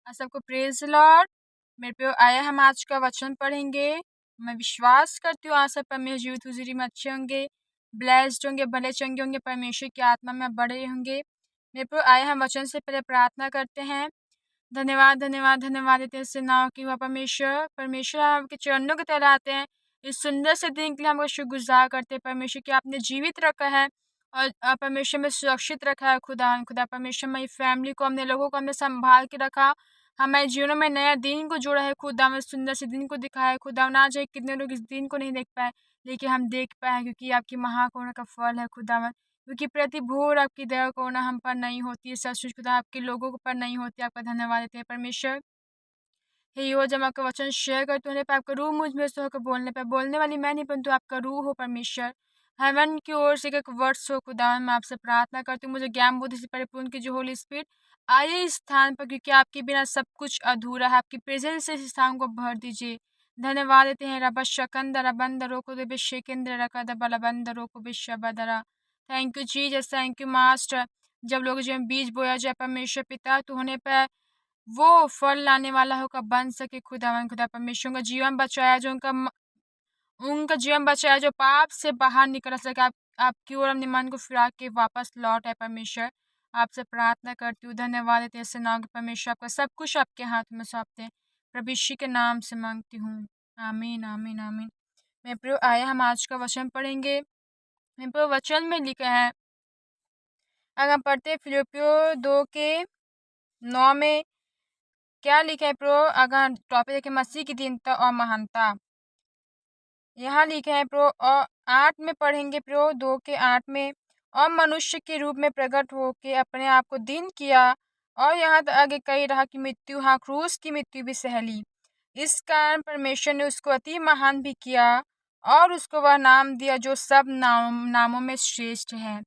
सबको praise the Lord. मेरे पे आया हम आज का वचन पढ़ेंगे। मैं विश्वास करती हूँ आज सब परमेश्वर जीवित हुजूरी में अच्छे होंगे, ब्लेस्ड होंगे, भले चंगे होंगे, परमेश्वर की आत्मा में बड़े होंगे। मेरे पे आया हम वचन से पहले प्रार्थना करते हैं। धन्यवाद धन्यवाद धन्यवाद देते हैं नाव की हुआ परमेश्वर। परमेश्वर आपके चरणों के तले आते हैं। इस सुंदर से दिन के लिए हमको शुक्रगुजार करते हैं परमेश्वर कि आपने जीवित रखा है और परमेश्वर में सुरक्षित रखा है। खुदा खुदा परमेश्वर में फैमिली को, हमने लोगों को हमने संभाल के रखा। हमारे जीवन में नया दिन को जोड़ा है। खुदा में सुंदर से दिन को दिखाया है। खुदा ना जाए कितने लोग इस दिन को नहीं देख पाए, लेकिन हम देख पाए क्योंकि आपकी महाकरुणा का फल है खुदा में। क्योंकि प्रति भोर आपकी दया करुणा हम पर नहीं होती है, सच खुदा आपके लोगों को पर नहीं होती। आपका धन्यवाद देते हैं परमेश्वर। हे यो जब आपका वचन शेयर करते होने पर आपका रूह मुझ में से होकर बोलने पर, बोलने वाली मैं नहीं परंतु आपका रूह हो परमेश्वर। हेवन की ओर से एक वर्ड्स हो खुदा, मैं आपसे प्रार्थना करती हूँ मुझे ज्ञान बुद्धि से परिपूर्ण की जो होली स्पिरिट आइए इस स्थान पर, क्योंकि आपके बिना सब कुछ अधूरा है। आपकी प्रेजेंस से इस स्थान को भर दीजिए। धन्यवाद देते हैं रब शकंदर बंदरों को दे शेकेंद्र रखा दबला बंदरों को बिशबदरा। Thank you Jesus, thank you master. जब लोग जो बीज बोया जाए परमेश्वर पिता तो होने पर वो फल लाने वाला होकर बन सके। खुदावन खुदा परमेश्वर का जीवन बचाया, जो उनका जीवन बचाया, जो पाप से बाहर निकल सके। आपकी ओर अपने मन को फिरा के वापस लौट है परमेश्वर। आपसे प्रार्थना करती हूँ, धन्यवाद देते हैं नाम के परमेश्वर। आपका सब कुछ आपके हाथ में सौंपते हैं, प्रभु यीशु के नाम से मांगती हूँ, आमीन आमीन आमीन। मैं प्रिय आया हम आज का वचन पढ़ेंगे। मैं प्रिय वचन में लिखा है, अगर हम पढ़ते फिलिप्पियों 2:9 में क्या लिखा है प्रो, अगर टॉपिक देखें मसीह की दीनता और महानता, यहाँ लिखा है प्रो। और 8 में पढ़ेंगे प्रो 2:8 में, और मनुष्य के रूप में प्रकट होके अपने आप को दीन किया। और यहाँ तक आगे कई रहा कि मृत्यु, हाँ क्रूस की मृत्यु भी सह ली। इस कारण परमेश्वर ने उसको अति महान भी किया और उसको वह नाम दिया जो सब नामों में श्रेष्ठ है।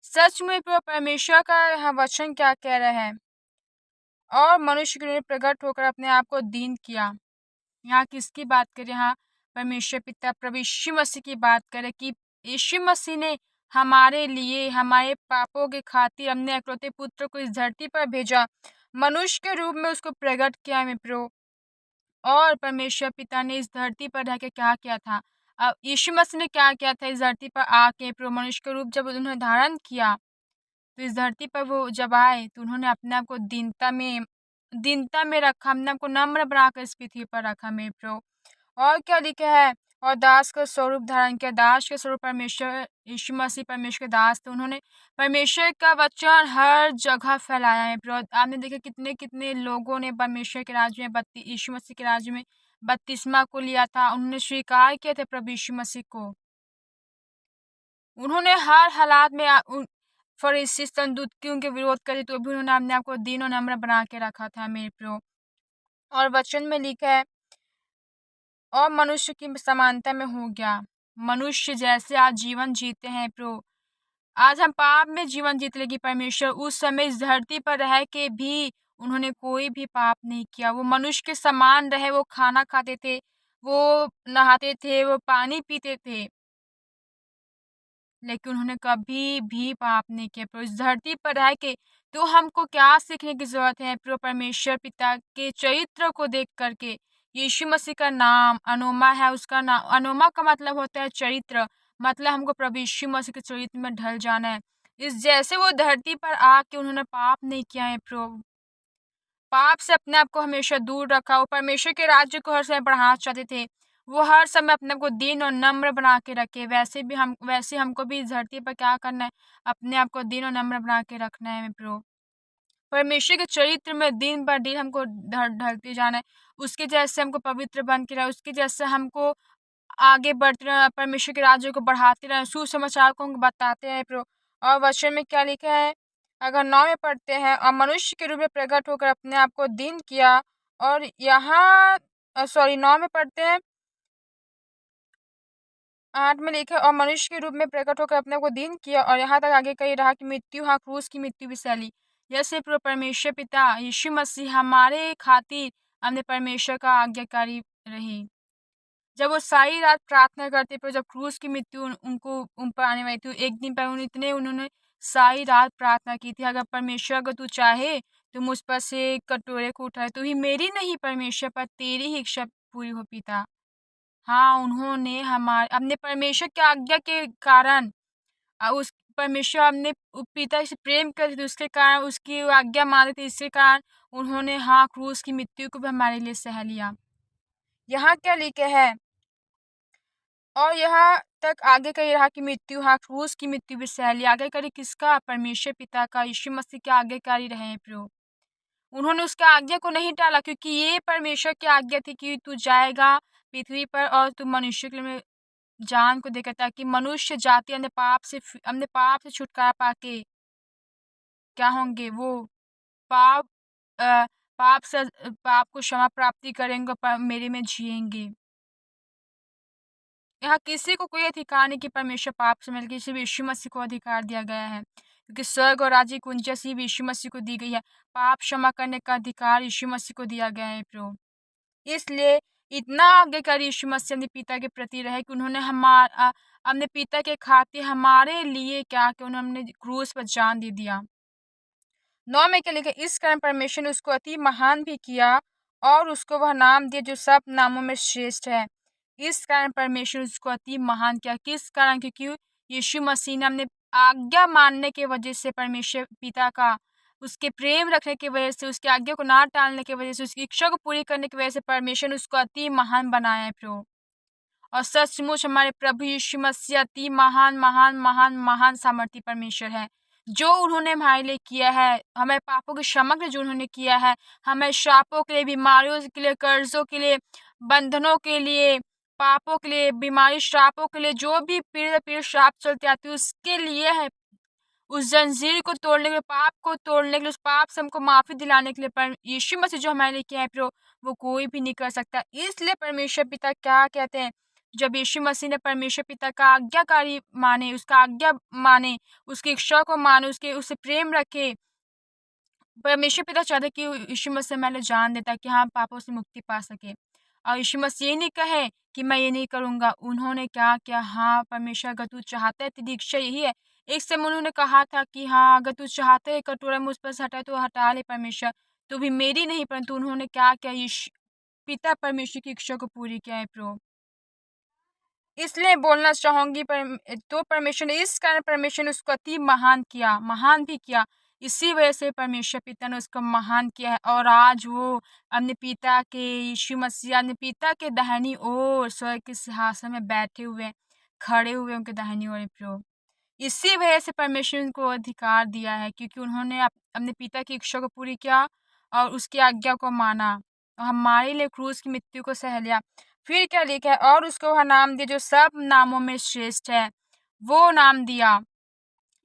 सच में प्रो परमेश्वर का यह वचन क्या कह रहा है, और मनुष्य के रूप में प्रकट होकर अपने आप को दीन किया। यहाँ किसकी बात करें, यहाँ परमेश्वर पिता प्रभु यीशु मसीह की बात करें कि यीशु मसीह ने हमारे लिए, हमारे पापों के खातिर हमने इकलौते पुत्र को इस धरती पर भेजा, मनुष्य के रूप में उसको प्रकट किया मित्रों। और परमेश्वर पिता ने इस धरती पर रह के क्या किया था, अब यीशु मसीह ने क्या किया था इस धरती पर आके प्रो, मनुष्य के रूप जब उन्होंने धारण किया तो इस धरती पर वो जब आए तो उन्होंने अपने आप को दीनता में रखा, हमने आपको नम्र बनाकर इस पृथ्वी पर रखा मेरे प्रो। और क्या लिखा है, और दास का स्वरूप धारण किया। दास के स्वरूप परमेश्वर यीशु मसीह परमेश्वर के दास थे। उन्होंने परमेश्वर का वचन हर जगह फैलाया है प्रो। आपने देखा कितने कितने लोगों ने परमेश्वर के राज्य में यीशु मसीह के राज्य में बपतिस्मा को लिया था। उन्होंने स्वीकार किया था प्रभु यीशु मसीह को। उन्होंने हर हालात में फरीसी संदूतियों के विरोध करे तो भी उन्होंने अपने आप को दीन और नम्र बना के रखा था मेरे प्रो। और वचन में लिखा है, और मनुष्य की समानता में हो गया। मनुष्य जैसे आज जीवन जीते हैं प्रो, आज हम पाप में जीवन जीते, लेकिन परमेश्वर उस समय इस धरती पर रह के भी उन्होंने कोई भी पाप नहीं किया। वो मनुष्य के समान रहे, वो खाना खाते थे, वो नहाते थे, वो पानी पीते थे, लेकिन उन्होंने कभी भी पाप नहीं किया। पर इस धरती पर रह के तो हमको क्या सीखने की जरूरत है प्रो, परमेश्वर पिता के चरित्र को देख करके। यीशु मसीह का नाम अनोमा है, उसका नाम अनोमा का मतलब होता है चरित्र, मतलब हमको प्रभु यीशु मसीह के चरित्र में ढल जाना है। इस जैसे वो धरती पर आके उन्होंने पाप नहीं किया है प्रो, पाप से अपने आप को हमेशा दूर रखा। वो परमेश्वर के राज्य को हर समय बढ़ाना चाहते थे, वो हर समय अपने आप को दीन और नम्र बना के रखे। वैसे हमको भी इस धरती पर क्या करना है, अपने आप को दीन और नम्र बना के रखना है प्रो। परमेश्वर के चरित्र में दिन ब दिन हमको ढलते जाना है, उसके जैसे हमको पवित्र बन के रहे, उसके जैसे हमको आगे बढ़ते रहना, परमेश्वर के राज्य को बढ़ाते रहना, सुसमाचार को हमको बताते हैं प्रो। और वचन में क्या लिखा है, अगर 9 में पढ़ते हैं, और मनुष्य के रूप में प्रकट होकर अपने आप को दीन किया। और यहाँ 9 में पढ़ते हैं, 8 में लिखा, और मनुष्य के रूप में प्रकट होकर अपने आप को दीन किया। और यहाँ तक आगे कही रहा कि मृत्यु, हाँ क्रूस की मृत्यु भी सह ली। यह परमेश्वर पिता यीशु मसीह हमारे खातिर हमने परमेश्वर का आज्ञाकारी रही। जब वो सारी रात प्रार्थना करते पर जब क्रूस की मृत्यु उन पर आने वाली थी, एक दिन पर उन्होंने सारी रात प्रार्थना की थी, अगर परमेश्वर अगर तू चाहे तुम उस पर से कटोरे को उठाए, तो ही मेरी नहीं परमेश्वर पर तेरी ही इच्छा पूरी हो पिता। हाँ, उन्होंने अपने परमेश्वर की आज्ञा के कारण उस परमेश्वर अपने पिता से प्रेम करते थे, उसके कारण उसकी आज्ञा मानते थे, इसके कारण उन्होंने क्रूस की मृत्यु को भी हमारे लिए सह लिया। यहाँ क्या लिखा है, और यहाँ तक आगे का ये रहा कि मृत्यु क्रूस की मृत्यु भी सह लिया। आगे करी किसका? परमेश्वर पिता का, यीशु मसीह के आज्ञाकारी रहे हैं प्रभु। उन्होंने उसके आज्ञा को नहीं टाला, क्योंकि ये परमेश्वर की आज्ञा थी कि तू जाएगा पृथ्वी पर और तू मनुष्य के लिए जान को देगा, ताकि मनुष्य जाति अपने पाप से छुटकारा पाके क्या होंगे, वो पाप अ, पाप को क्षमा प्राप्ति करेंगे, मेरे में जिएंगे। यहाँ किसी को कोई अधिकार नहीं कि परमेश्वर पाप से मिल के, सिर्फ यीशु मसीह को अधिकार दिया गया है, क्योंकि स्वर्ग और राज्य की कुंजियां सिर्फ यीशु मसीह को दी गई है। पाप क्षमा करने का अधिकार यीशु मसीह को दिया गया है प्रभु। इसलिए इतना आज्ञाकारी यीशु मसीह अपने पिता के प्रति रहे कि उन्होंने अपने पिता के खातिर हमारे लिए क्या कि उन्होंने क्रूस पर जान दे दिया। 9 में क्या लिखा, इस कारण परमेश्वर ने उसको अति महान भी किया और उसको वह नाम दिया जो सब नामों में श्रेष्ठ है। इस कारण परमेश्वर ने उसको अति महान किया। किस कारण? क्योंकि यीशु मसीह ने अपने आज्ञा मानने के वजह से परमेश्वर पिता का, उसके प्रेम रखने की वजह से, उसकी आज्ञा को ना टालने की वजह से, उसकी इच्छा को पूरी करने की वजह से परमेश्वर ने उसको अति महान बनाया है प्रभु। और सचमुच हमारे प्रभु यीशु मसीह अति महान महान महान महान सामर्थी परमेश्वर है। जो उन्होंने हमारे लिए किया है, हमें पापों के क्षमा के लिए जो उन्होंने किया है, हमें श्रापों के लिए, बीमारियों के लिए, कर्जों के लिए, बंधनों के लिए, पापों के लिए, बीमारी श्रापों के लिए, जो भी पीढ़ी श्राप चलते आती है उसके लिए है, उस जंजीर को तोड़ने के लिए, पाप को तोड़ने के लिए, उस पाप से हमको माफी दिलाने के लिए पर यीशु मसीह जो हमारे लिए किया है प्रभु, वो कोई भी नहीं कर सकता। इसलिए परमेश्वर पिता क्या कहते हैं, जब यीशु मसीह ने परमेश्वर पिता का आज्ञाकारी माने, उसका आज्ञा माने, उसकी इच्छा को माने, उससे प्रेम रखे, परमेश्वर पिता चाहते कि यीशु मसीह हमारे लिए जान देता कि हम पापों से मुक्ति पा सके। और यीशु मसीह ये नहीं कहे कि मैं ये नहीं करूंगा, उन्होंने क्या किया, परमेश्वर अगर तू चाहता है, तेरी इच्छा यही है। एक समय उन्होंने कहा था कि अगर तू चाहते है कटोरा मुझ पर से हटाए तो हटा ले परमेश्वर, तो भी मेरी नहीं, परंतु उन्होंने क्या किया, यीशु पिता परमेश्वर की इच्छा को पूरी किया है प्रभु। इसलिए बोलना चाहूंगी तो परमेश्वर ने, इस कारण परमेश्वर ने उसको अति महान किया, महान भी किया। इसी वजह से परमेश्वर पिता ने उसको महान किया है, और आज वो अपने पिता के, यीशु मसीह अपने पिता के दाहिनी ओर स्वर्ग के सिंहासन में बैठे हुए, खड़े हुए उनके दाहिनी ओर प्रभु। इसी वजह से परमेश्वर ने उनको अधिकार दिया है, क्योंकि उन्होंने अपने पिता की इच्छा को पूरी किया और उसकी आज्ञा को माना, और हमारे लिए क्रूस की मृत्यु को सह लिया। फिर क्या लिखा है, और उसको वह नाम दिया जो सब नामों में श्रेष्ठ है। वो नाम दिया,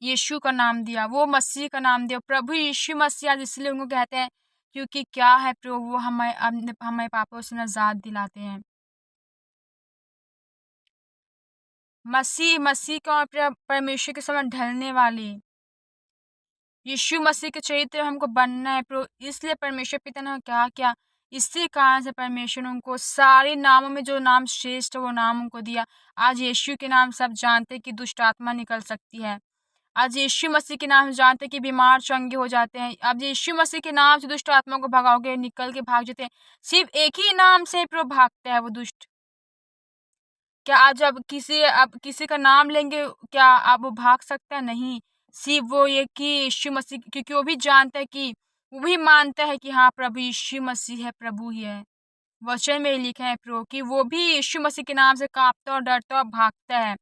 यीशु का नाम दिया, वो मसीह का नाम दिया, प्रभु यीशु मसीह। आज इसलिए उनको कहते हैं क्योंकि क्या है प्रभु, वो हमें पापों से निजात दिलाते हैं। मसीह का परमेश्वर के समय ढलने वाले यीशु मसीह के चरित्र हमको बनना है प्रभु। इसलिए परमेश्वर पिता ने क्या किया, इसी कारण से परमेश्वर ने उनको सारे नामों में जो नाम श्रेष्ठ है वो नाम उनको दिया। आज यीशु के नाम सब जानते हैं कि दुष्ट आत्मा निकल सकती है। आज यीशु मसीह के नाम से जानते हैं कि बीमार चंगे हो जाते हैं। अब यीशु मसीह के नाम से दुष्ट आत्मा को भगाओगे, निकल के भाग जाते हैं। सिर्फ एक ही नाम से प्रभु भागता है वो दुष्ट। क्या आज अब किसी का नाम लेंगे, क्या आप वो भाग सकता है? नहीं। सिर्फ वो ये कि यीशु मसीह, क्योंकि वो भी जानता है कि, वो भी मानता है कि प्रभु यीशु मसीह है, प्रभु ही है। वचन में लिखा है प्रभु कि वो भी यीशु मसीह के नाम से कांपता और डरता और भागता है।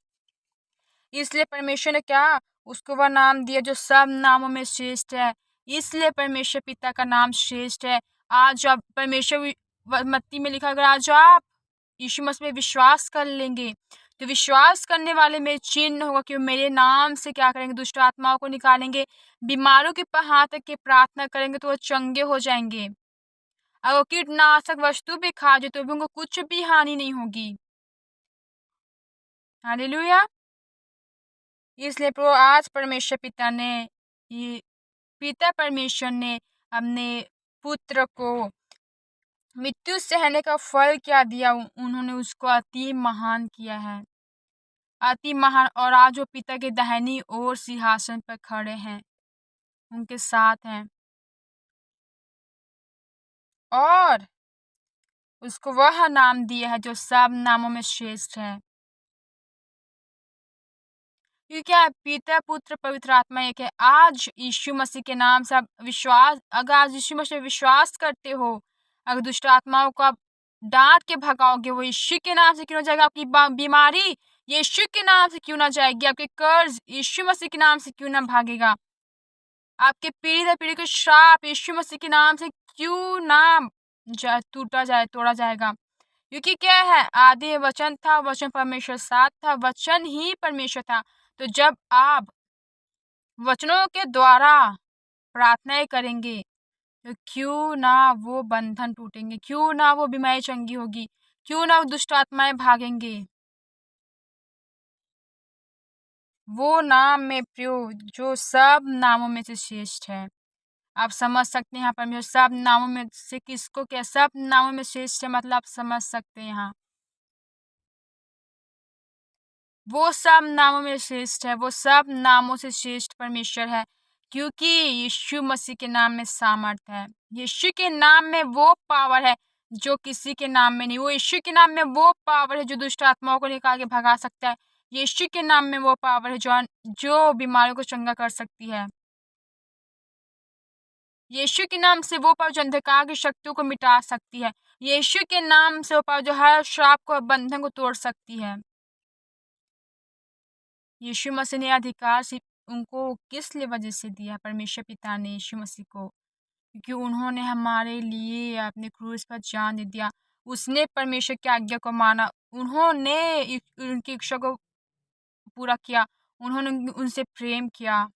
इसलिए परमेश्वर ने क्या, उसको वह नाम दिया जो सब नामों में श्रेष्ठ है। इसलिए परमेश्वर पिता का नाम श्रेष्ठ है। आज अब परमेश्वर मत्ती में लिखा, अगर आज आप यीशु मसीह में विश्वास कर लेंगे तो विश्वास करने वाले में चिन्ह होगा कि वो मेरे नाम से क्या करेंगे, दुष्ट आत्माओं को निकालेंगे, बीमारों के हाथ तक के प्रार्थना करेंगे तो वो चंगे हो जाएंगे। अगर कीटनाशक वस्तु भी खा जाए तो भी उनको कुछ भी हानि नहीं होगी। हालेलुया। इसलिए प्रभु आज परमेश्वर पिता ने, ये पिता परमेश्वर ने अपने पुत्र को मृत्यु सहने का फल क्या दिया, उन्होंने उसको अति महान किया है, अति महान। और आज वो पिता के दाहिनी ओर सिंहासन पर खड़े हैं, उनके साथ हैं। और उसको वह नाम दिया है जो सब नामों में श्रेष्ठ है। क्योंकि क्या है, पिता पुत्र पवित्र आत्मा एक है। आज यीशु मसीह के नाम से आप विश्वास, अगर आज यीशु मसीह पे विश्वास करते हो, अगर दुष्ट आत्माओं को आप डांट के भगाओगे, वो यीशु के नाम से क्यों ना जाएगा। आपकी बीमारी यीशु के नाम से क्यों ना जाएगी। आपके कर्ज यीशु मसीह के नाम से क्यों ना भागेगा। आपके पीढ़ी दर पीढ़ी के श्राप यीशु मसीह के नाम से क्यों ना तोड़ा जाएगा। क्योंकि क्या है, आदि वचन था, वचन परमेश्वर साथ था, वचन ही परमेश्वर था। तो जब आप वचनों के द्वारा प्रार्थनाएं करेंगे तो क्यों ना वो बंधन टूटेंगे, क्यों ना वो बीमारी चंगी होगी, क्यों ना वो दुष्ट आत्माएं भागेंगे। वो नाम में प्रियो जो सब नामों में से श्रेष्ठ है। आप समझ सकते हैं यहाँ परमेश्वर सब नामों में से किसको क्या, सब नामों में श्रेष्ठ है, मतलब आप समझ सकते हैं यहाँ वो सब नामों में श्रेष्ठ है, वो सब नामों से श्रेष्ठ परमेश्वर है। क्योंकि यीशु मसीह के नाम में सामर्थ है, यीशु के नाम में वो पावर है जो किसी के नाम में नहीं। वो यीशु के नाम में वो पावर है जो दुष्ट आत्माओं को निकाल के भगा सकता है। यीशु के नाम में वो पावर है जो बीमारियों को चंगा कर सकती है। यीशु के नाम से वो पावर जो अंधकार की शक्तियों को मिटा सकती है। यीशु के नाम से वो पावर जो हर श्राप को, बंधन को तोड़ सकती है। यीशु मसीह ने अधिकार सिर्फ उनको किस लिए वजह से दिया, परमेश्वर पिता ने यीशु मसीह को, क्योंकि उन्होंने हमारे लिए अपने क्रूस पर जान दे दिया। उसने परमेश्वर की आज्ञा को माना, उन्होंने उनकी इच्छा को पूरा किया, उन्होंने उनसे प्रेम किया।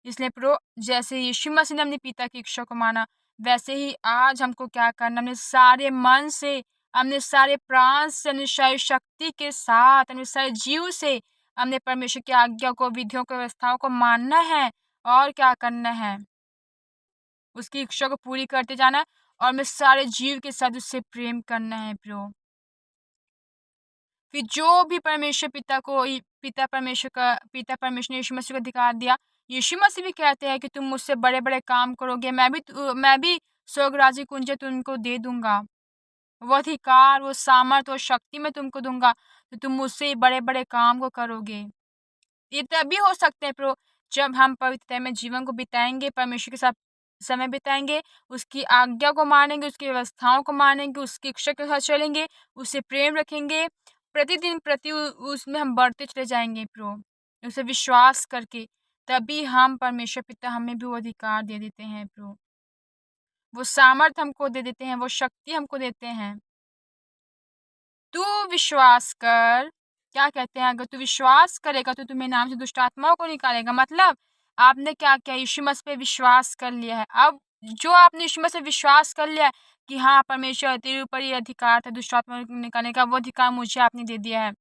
इसलिए प्रो जैसे यीशु मसीह ने अपने पिता की इच्छा को माना, वैसे ही आज हमको क्या करना, अपने सारे मन से, अपने सारे प्राण से, अपनी सारी शक्ति के साथ, अपने सारे जीव से हमने परमेश्वर की आज्ञा को, विधियों को, व्यवस्थाओं को मानना है। और क्या करना है, उसकी इच्छा को पूरी करते जाना है और हमें सारे जीव के साथ उससे प्रेम करना है प्रो। फिर जो भी परमेश्वर पिता परमेश्वर ने यीशु मसीह को अधिकार दिया, यीशु मसीह भी कहते हैं कि तुम मुझसे बड़े बड़े काम करोगे, मैं भी स्वर्ग राज्य कुंजी तुमको दे दूंगा। वो अधिकार, वो सामर्थ, वो शक्ति मैं तुमको दूंगा, तो तुम मुझसे बड़े बड़े काम को करोगे। ये तभी हो सकते हैं प्रो जब हम पवित्रता में जीवन को बिताएंगे, परमेश्वर के साथ समय बिताएंगे, उसकी आज्ञा को मानेंगे, उसकी व्यवस्थाओं को मानेंगे, उसकी इच्छा के साथ चलेंगे, उससे प्रेम रखेंगे, प्रतिदिन उसमें हम बढ़ते चले जाएंगे प्रो, उसे विश्वास करके। तभी हम परमेश्वर पिता हमें भी वो अधिकार दे देते हैं प्रो, वो सामर्थ हमको दे देते हैं, वो शक्ति हमको देते हैं। तू विश्वास कर, क्या कहते हैं, अगर तू विश्वास करेगा तो तू मेरे नाम से दुष्ट आत्माओं को निकालेगा। मतलब आपने क्या किया, यीशु मसीह पे विश्वास कर लिया है। अब जो आपने यीशु मसीह पे विश्वास कर लिया है कि हाँ परमेश्वर तेरे ऊपर ये अधिकार था दुष्ट आत्मा को निकालने का, वो अधिकार मुझे आपने दे दिया है।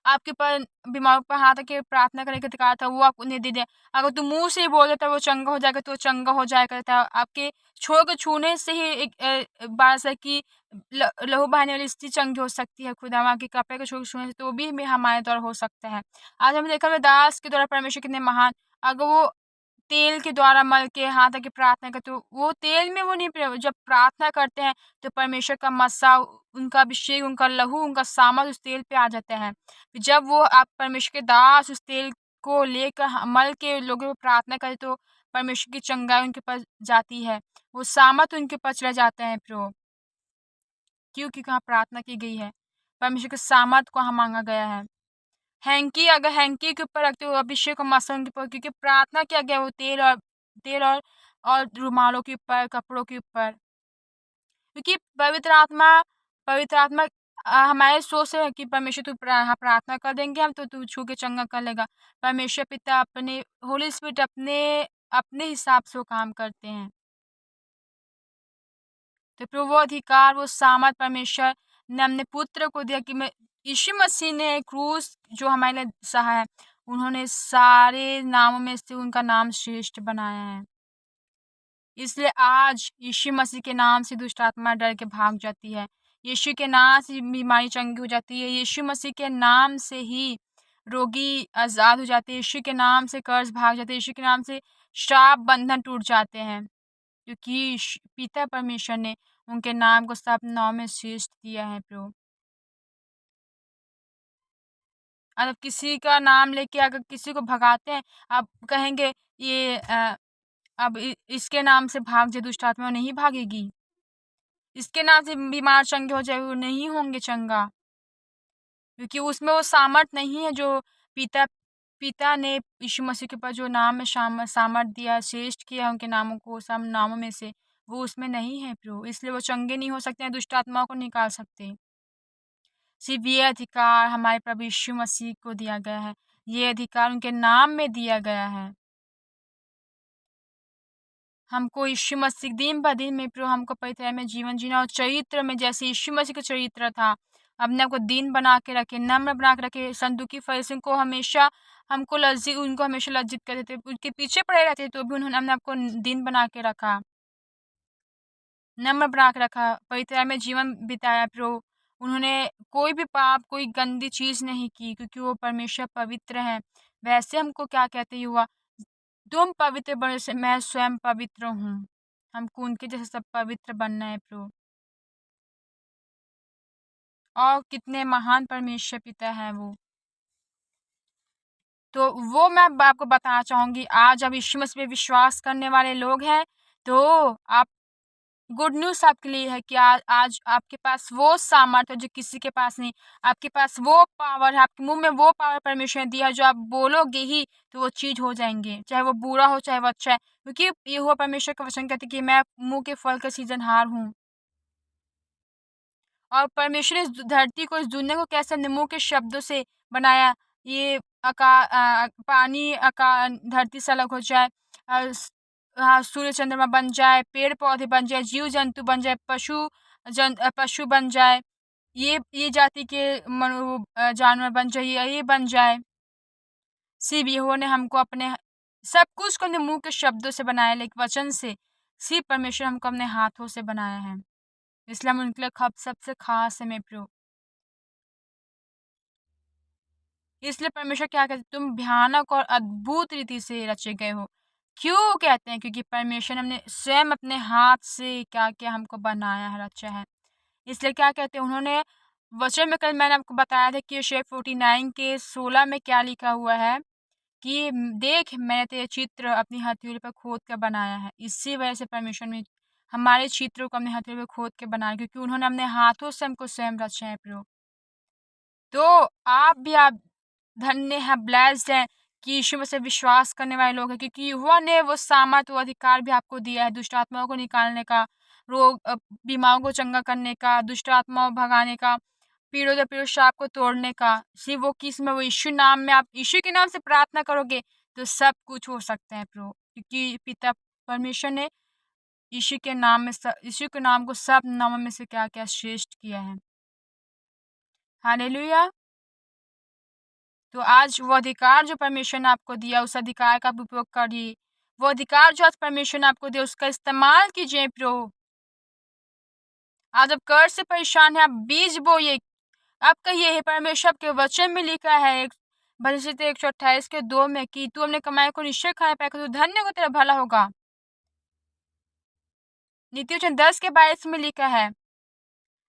आपके ऊपर बीमार पर हाथ रख के प्रार्थना करने का अधिकार था, वो आपने दे दिया। अगर तू मुंह से ही बोल देता वो चंगा हो जाएगा, तो वो चंगा हो जाया करता है। आपके छोड़ के छूने से ही एक बात है कि लहू बहाने वाली स्थिति चंगी हो सकती है। खुदा माँ के कपड़े को छूने से तो भी हमारे द्वारा हो सकता है। आज हमने देखा दास के द्वारा परमेश्वर कितने महान, अगर वो तेल के द्वारा मल के हाथ आके प्रार्थना करते हो, वो तेल में वो नहीं जब प्रार्थना करते हैं तो परमेश्वर का मस्सा, उनका अभिषेक, उनका लहू, उनका सामर्थ उस तेल पे आ जाता है। जब वो आप परमेश्वर के दास उस तेल को लेकर मल के लोगों को प्रार्थना करे तो परमेश्वर की चंगाई उनके पास जाती है, वो सामर्थ उनके पास चला जाता है प्रभु। क्योंकि कहाँ प्रार्थना की गई है, परमेश्वर के सामर्थ को वहाँ मांगा गया है। हैंकी अगर हैंकी के ऊपर रखते हो अभिषेक और मसन के ऊपर, क्योंकि प्रार्थना किया गया वो तेल और रुमालों के ऊपर, कपड़ों के ऊपर। क्योंकि पवित्र आत्मा हमारे सोच से है कि परमेश्वर तू प्रार्थना कर देंगे हम तो तू छू के चंगा कर लेगा। परमेश्वर पिता अपने होली स्पिरिट अपने अपने हिसाब से वो काम करते हैं। तो फिर वो अधिकार, वो सामर्थ परमेश्वर ने अपने पुत्र को दिया कि मैं यीशु मसीह ने क्रूस जो हमारे लिए सहा है, उन्होंने सारे नामों में से उनका नाम श्रेष्ठ बनाया है। इसलिए आज यीशु मसीह के नाम से दुष्ट आत्मा डर के भाग जाती है, यीशु के नाम से बीमारी चंगी हो जाती है, यीशु मसीह के नाम से ही रोगी आजाद हो जाते हैं, यीशु के नाम से कर्ज भाग जाते हैं, यीशु के नाम से श्राप बंधन टूट जाते हैं। क्योंकि पिता परमेश्वर ने उनके नाम को सब नाम में श्रेष्ठ दिया है प्रभु। अगर किसी का नाम लेके अगर किसी को भगाते हैं, आप कहेंगे ये अब इसके नाम से भाग जाए, दुष्ट आत्मा नहीं भागेगी। इसके नाम से बीमार चंगे हो जाए, वो नहीं होंगे चंगा, क्योंकि उसमें वो सामर्थ नहीं है जो पिता पिता ने यीशु मसीह के ऊपर जो नाम में सामर्थ दिया, श्रेष्ठ किया उनके नामों को सब नामों में से, वो उसमें नहीं है प्रभु। इसलिए वो चंगे नहीं हो सकते हैं, दुष्ट आत्माओं को निकाल सकते। सिर्फ ये अधिकार हमारे प्रभु यीशु मसीह को दिया गया है, ये अधिकार उनके नाम में दिया गया है। हमको यीशु मसीह दिन ब दिन में प्रभु हमको पवित्र में जीवन जीना, और चरित्र में जैसे यीशु मसीह का चरित्र था, अपने आपको दीन बना के रखे, नम्र बना के रखे। संदुकी फरीसियों को हमेशा उनको हमेशा लज्जित करते थे, उनके पीछे पड़े रहते थे, तो भी उन्होंने अपने आपको दीन बना के रखा, नम्र बना के रखा, पवित्र में जीवन बिताया प्रभु। उन्होंने कोई भी पाप, कोई गंदी चीज नहीं की, क्योंकि वो परमेश्वर पवित्र है। वैसे हमको क्या कहते युवा, तुम पवित्र बनो से मैं स्वयं पवित्र हूँ। हमको उनके जैसे सब पवित्र बनना है प्रभु। और कितने महान परमेश्वर पिता है वो। तो वो मैं आपको बताना चाहूंगी, आज अब यीशु मसीह पे विश्वास करने वाले लोग हैं, तो आप गुड न्यूज़ आपके लिए है कि आज आपके पास वो सामर्थ्य है जो किसी के पास नहीं। आपके पास वो पावर है, आपके मुंह में वो पावर परमेश्वर ने दिया है, जो आप बोलोगे ही तो वो चीज हो जाएंगे, चाहे वो बुरा हो चाहे वो अच्छा है। क्योंकि ये हुआ परमेश्वर का वचन कहते कि मैं मुंह के फल का सीजनहार हूँ। और परमेश्वर ने इस धरती को, इस दुनिया को कैसे अपने मुंह के शब्दों से बनाया। ये पानी धरती से अलग हो जाए, सूर्य चंद्रमा बन जाए, पेड़ पौधे बन जाए, जीव जंतु बन जाए, पशु बन जाए, ये जाति के जानवर बन जाए, ये बन जाए। सिर्फ यहोवा ने हमको अपने सब कुछ को अपने मुंह के शब्दों से बनाया, लेकिन वचन से सिर्फ परमेश्वर हमको अपने हाथों से बनाया है। इसलिए हम उनके लिए सबसे खास है मेरे प्रियो। इसलिए परमेश्वर क्या कहते, तुम भयानक और अद्भुत रीति से रचे गए हो। क्यों कहते हैं? क्योंकि परमेश्वर ने हमने स्वयं अपने हाथ से क्या क्या हमको बनाया है, रचा है। इसलिए क्या कहते हैं उन्होंने वचन में, कल मैंने आपको बताया था कि यशायाह 49 के 16 में क्या लिखा हुआ है कि देख मैंने तेरे चित्र अपनी हथेली पर खोद कर बनाया है। इसी वजह से परमेश्वर ने हमारे चित्रों को अपने हथेली पर खोद के बनाया, क्योंकि उन्होंने अपने हाथों से हमको स्वयं रचा है प्रभु। तो आप धन्य है, ब्लेस्ड है कि यीशु मसीह विश्वास करने वाले लोग हैं, क्योंकि युवा ने वो सामर्थ, वो अधिकार भी आपको दिया है दुष्ट आत्माओं को निकालने का, बीमारों को चंगा करने का, दुष्ट आत्माओं भगाने का, पीड़ों दर पीड़ों शाप को तोड़ने का। सिर्फ वो किस में, वो यीशु नाम में, आप यीशु के नाम से प्रार्थना करोगे तो सब कुछ हो सकता है प्रभु, क्योंकि पिता परमेश्वर ने यीशु के नाम को सब नामों में से क्या क्या श्रेष्ठ किया है। हालेलुया। तो आज वो अधिकार जो परमेश्वर ने आपको दिया, उस अधिकार का आप उपयोग करिए। वो अधिकार जो आज परमेश्वर ने आपको दिया, उसका इस्तेमाल कीजिए प्रभु। आज आप कर्ज से परेशान है, आप बीज बोइए। आप कहिए, हे परमेश्वर, आपके वचन में लिखा है भजन 128 के 2 में कि तू अपने कमाई को निश्चय खाए पाएगा, तो धन्य हो, तेरा भला होगा। नीति वचन 10 के 22 में लिखा है,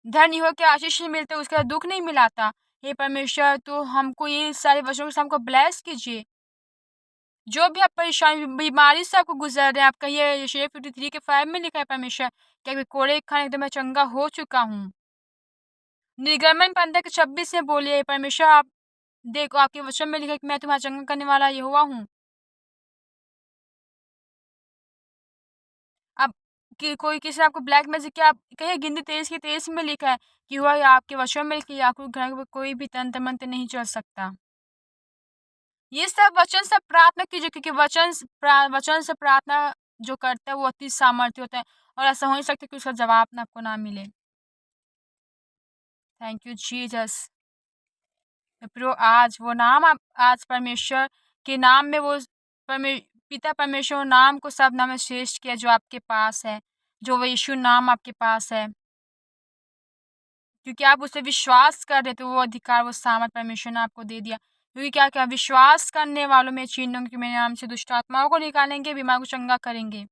धन्य हो के आशीष नहीं मिलते, उसका दुख नहीं मिलाता। हे परमेश्वर, तो हमको ये सारे वचनों से हमको ब्लेस कीजिए। जो भी आप परेशानी बीमारी से आपको गुजर रहे हैं, आप कहिए यशायाह 53 के 5 में लिखा है, परमेश्वर क्या कोड़े खाने एकदम मैं चंगा हो चुका हूँ। निर्गमन 15 के 26 में बोलिए, परमेश्वर आप देखो, आपके वचन में लिखा है कि मैं तुम्हारा चंगा करने वाला यहोवा हूँ। अब कि कोई किसी ने आपको ब्लैक मैजिक किया, आप कहिए गिनती 23 के 23 में लिखा है कि हुआ आपके वचन में लिखा है, आपको घर में कोई भी तंत्र मंत्र नहीं चल सकता। ये सब वचन से प्रार्थना कीजिए, क्योंकि वचन से प्रार्थना जो करता है वो अति सामर्थ्य होता है, और ऐसा हो नहीं सकता कि उसका जवाब ना आपको ना मिले। Thank you Jesus. प्रो आज वो नाम, आप आज परमेश्वर के नाम में वो पिता परमेश्वर नाम को सब नाम में श्रेष्ठ किया जो आपके पास है, जो वो यीशु नाम आपके पास है, क्योंकि आप उसे विश्वास कर रहे थे। वो अधिकार, वो सामर्थ परमेश्वर ने आपको दे दिया, क्योंकि क्या क्या विश्वास करने वालों में चिन्हों के मेरे नाम से दुष्ट आत्माओं को निकालेंगे, बीमार को चंगा करेंगे।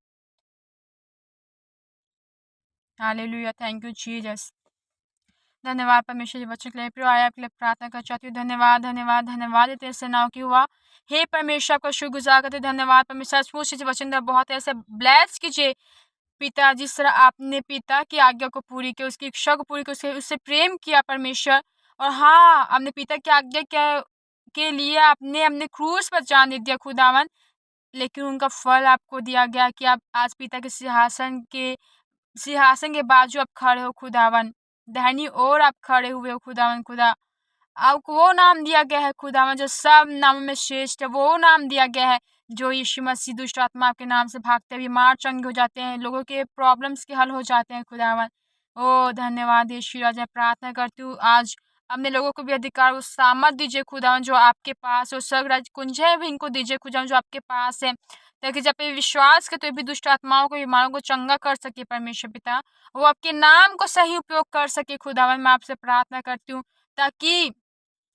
Hallelujah, thank you Jesus. धन्यवाद परमेश्वर जी बच्चों के लिए प्रिय आया आपके लिए प्रार्थना कर चाहती हूँ। धन्यवाद धन्यवाद धन्यवाद तेरे से नाव की हुआ। हे परमेश्वर आपका शुक्रगुजार करते धन्यवाद परमेश्वर सचमुच इस वचन द्वारा बहुत ऐसे ब्लेस कीजिए पिता, जिस तरह आपने पिता की आज्ञा को पूरी किया, उसकी इच्छा को पूरी किया, उससे प्रेम किया परमेश्वर। और हाँ, आपने पिता की आज्ञा के लिए आपने अपने क्रूस पर जान दे दिया खुदावन, लेकिन उनका फल आपको दिया गया कि आप आज पिता के सिंहासन के बाजू आप खड़े हो खुदावन, दाहिनी ओर आप खड़े हुए हो खुदावन। खुदा आपको वो नाम दिया गया है खुदावन जो सब नामों में श्रेष्ठ है, वो नाम दिया गया है जो यीशु मसीह दुष्ट आत्मा आपके नाम से भागते हैं, बीमार चंगे हो जाते हैं, लोगों के प्रॉब्लम्स के हल हो जाते हैं खुदावन। ओ धन्यवाद यीशु राजा, प्रार्थना करती हूँ आज अपने लोगों को भी अधिकार और सामर्थ दीजिए खुदावन जो आपके पास हो, स्वर्ग राज्य कुंजे भी इनको दीजिए खुदावन जो आपके पास है, ताकि जब ये विश्वास के तो भी दुष्ट आत्माओं को बीमारों को चंगा कर सके परमेश्वर पिता, वो आपके नाम को सही उपयोग कर सके खुदावन। मैं आपसे प्रार्थना करती हूँ ताकि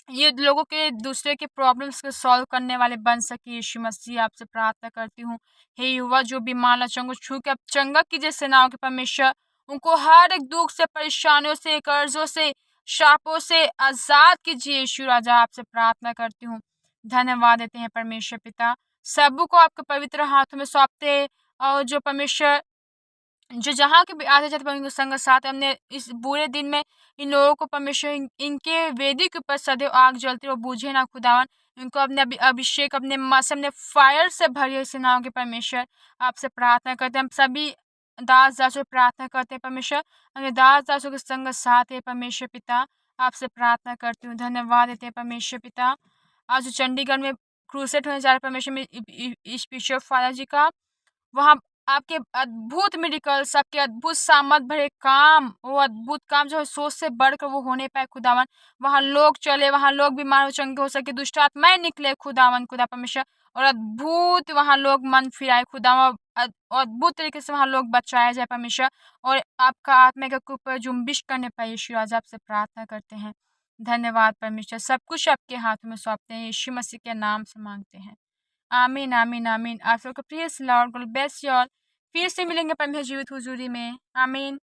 ये लोगों के दूसरे के प्रॉब्लम्स को सॉल्व करने वाले बन सके। यीशु मसीह आपसे प्रार्थना करती हूँ, हे युवा जो बीमार लक्षण को छू के आप चंगा कीजिए सेनाओं के परमेश्वर, उनको हर एक दुख से, परेशानियों से, कर्जों से, शापों से आजाद कीजिए। यीशु राजा आपसे प्रार्थना करती हूँ, धन्यवाद देते हैं परमेश्वर पिता, सबको आपके पवित्र हाथों में सौंपते हैं। और जो परमेश्वर जो जहाँ के भी आते जाते परमेश्वर संग साथ, हमने इस बुरे दिन में इन लोगों को परमेश्वर इनके वेदी के ऊपर सदैव आग जलती और बूझे ना खुदावन, इनको अपने अभिषेक अपने मौसम अपने फायर से भरिए सेनाओं के परमेश्वर। आपसे प्रार्थना करते हैं, हम सभी दास दासों से प्रार्थना करते हैं परमेश्वर, हमें दास दासों के संग साथ है परमेश्वर पिता। आपसे प्रार्थना करती हूँ, धन्यवाद देते हैं परमेश्वर पिता। आज जो चंडीगढ़ में क्रूसेट होने जा रहा है परमेश्वर में बिशप फादर जी का, वहाँ आपके अद्भुत मेडिकल्स, आपके अद्भुत सामर्थ भरे काम, वो अद्भुत काम जो है सोच से बढ़कर वो होने पाए खुदावन। वहाँ लोग चले, वहाँ लोग बीमार हो चंगे हो सके, दुष्ट आत्माएं निकले खुदावन खुदा परमेश्वर, और अद्भुत वहाँ लोग मन फिराए खुदावन, अद्भुत तरीके से वहाँ लोग बचाए जाए परमेश्वर, और आपका आत्मा के ऊपर जुम्बिश करने पाए। यीशु आज आपसे प्रार्थना करते हैं, धन्यवाद परमेश्वर, सब कुछ आपके हाथों में सौंपते हैं, यीशु मसीह के नाम से मांगते हैं, आमीन आमीन आमीन। आप सबको प्रिय Lord God bless you all. फिर से मिलेंगे परमेश्वर जीवित हुजूरी में, आमीन।